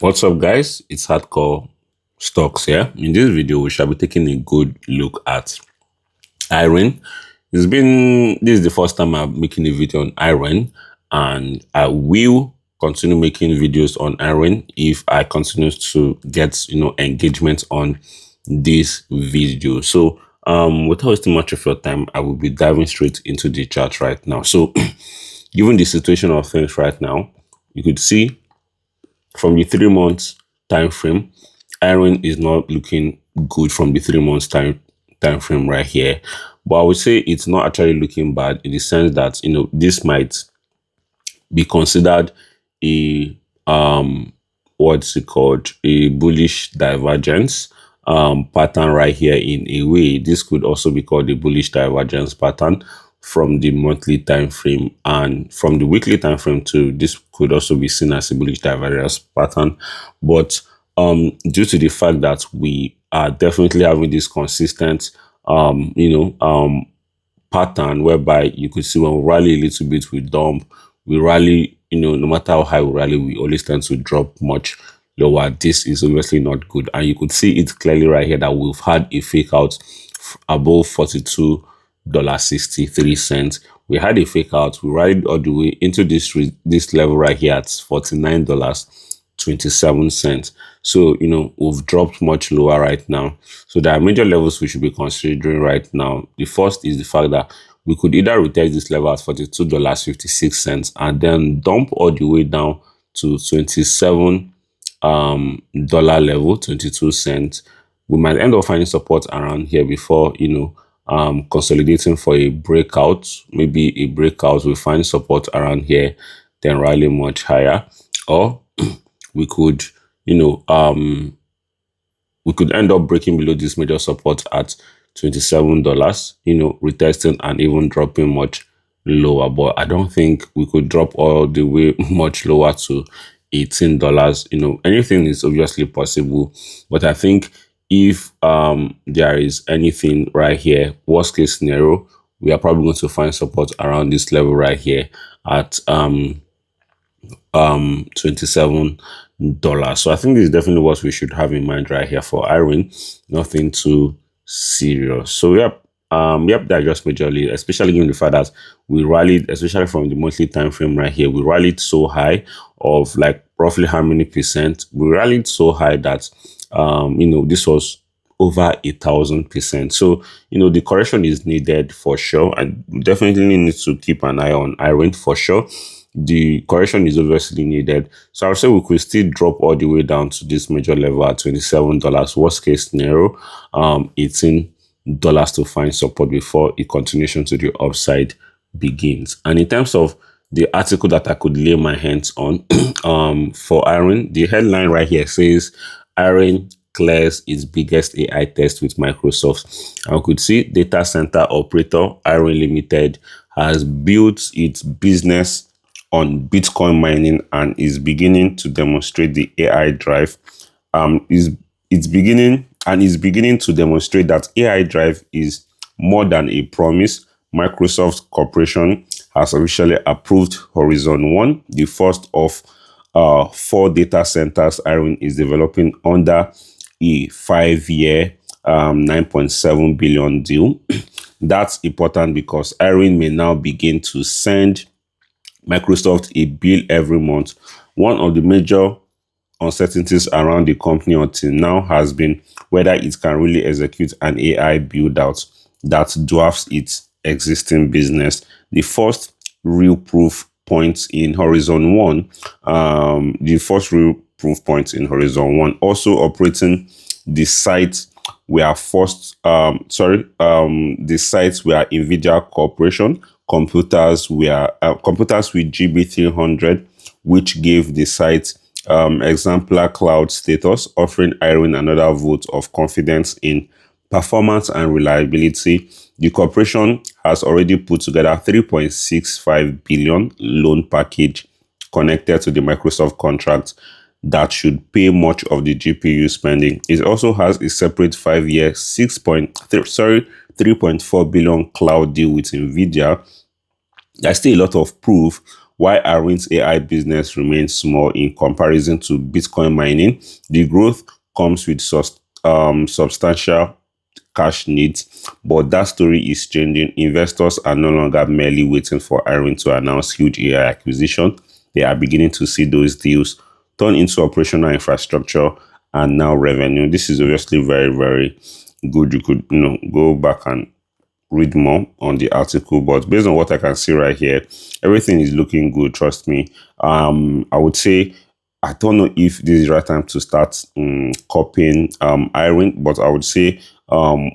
What's up, guys? It's Hardcore Stocks here. In this video, we shall be taking a good look at IREN. This is the first time I'm making a video on IREN, and I will continue making videos on IREN if I continue to get engagement on this video. So without wasting much of your time, I will be diving straight into the chart right now. So given the situation of things right now, you could see from the 3 months time frame, IREN is not looking good from the 3 months time frame right here. But I would say it's not actually looking bad in the sense that this might be considered a what's it called, a bullish divergence pattern right here. In a way, this could also be called a bullish divergence pattern from the monthly time frame, and from the weekly time frame too. This could also be seen as a bullish divergence pattern. But due to the fact that we are definitely having this consistent pattern whereby you could see when we rally a little bit, we dump, we rally, no matter how high we rally, we always tend to drop much lower. This is obviously not good, and you could see it clearly right here that we've had a fake out above $42.63. We had a fake out, we rallied all the way into this level right here at $49.27. So we've dropped much lower right now. So there are major levels we should be considering right now. The first is the fact that we could either retest this level at $42.56 and then dump all the way down to $27 level, 22 cents. We might end up finding support around here before consolidating for a breakout. Maybe a breakout, we find support around here, then rally much higher. Or we could we could end up breaking below this major support at $27, retesting and even dropping much lower. But I don't think we could drop all the way much lower to $18. Anything is obviously possible, but I think if there is anything right here, worst case scenario, we are probably going to find support around this level right here at $27. So I think this is definitely what we should have in mind right here for IREN. Nothing too serious. So yep, that just majorly, especially given the fact that we rallied, especially from the monthly time frame right here, we rallied so high of like roughly how many percent? We rallied so high that this was over 1,000%. So the correction is needed for sure, and definitely need to keep an eye on IREN for sure. The correction is obviously needed. So I would say we could still drop all the way down to this major level at $27. Worst case scenario, $18 to find support before a continuation to the upside begins. And in terms of the article that I could lay my hands on for IREN, the headline right here says IREN clears its biggest AI test with Microsoft. I could see data center operator IREN Limited has built its business on Bitcoin mining and is beginning to demonstrate the AI drive. It's beginning to demonstrate that AI drive is more than a promise. Microsoft Corporation has officially approved Horizon 1, the first of 4 data centers IREN is developing under a 5-year, $9.7 billion deal. That's important because IREN may now begin to send Microsoft a bill every month. One of the major uncertainties around the company until now has been whether it can really execute an AI build out that dwarfs its existing business. The first real proof point in Horizon 1, also operating the site where the sites where NVIDIA Corporation computers with GB300, which gave the site exemplar cloud status, offering IREN another vote of confidence in performance and reliability. The corporation has already put together $3.65 billion loan package connected to the Microsoft contract that should pay much of the GPU spending. It also has a separate 5-year $3.4 billion cloud deal with NVIDIA. There's still a lot of proof While IREN's AI business remains small in comparison to Bitcoin mining, the growth comes with substantial cash needs, but that story is changing. Investors are no longer merely waiting for IREN to announce huge AI acquisition. They are beginning to see those deals turn into operational infrastructure and now revenue. This is obviously very, very good. You could, go back and read more on the article, but based on what I can see right here, everything is looking good. Trust me. I would say, I don't know if this is the right time to start copying IREN, but I would say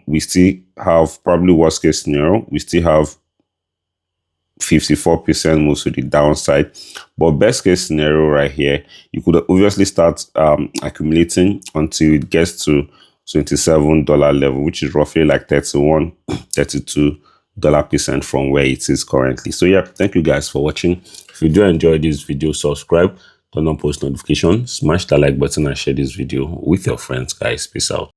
we still have, probably worst case scenario, we still have 54% moves to the downside, but best case scenario right here, you could obviously start accumulating until it gets to $27 level, which is roughly like 31 $32 from where it is currently. So yeah, thank you guys for watching. If you do enjoy this video, subscribe, turn on post notifications, smash that like button and share this video with your friends, guys. Peace out.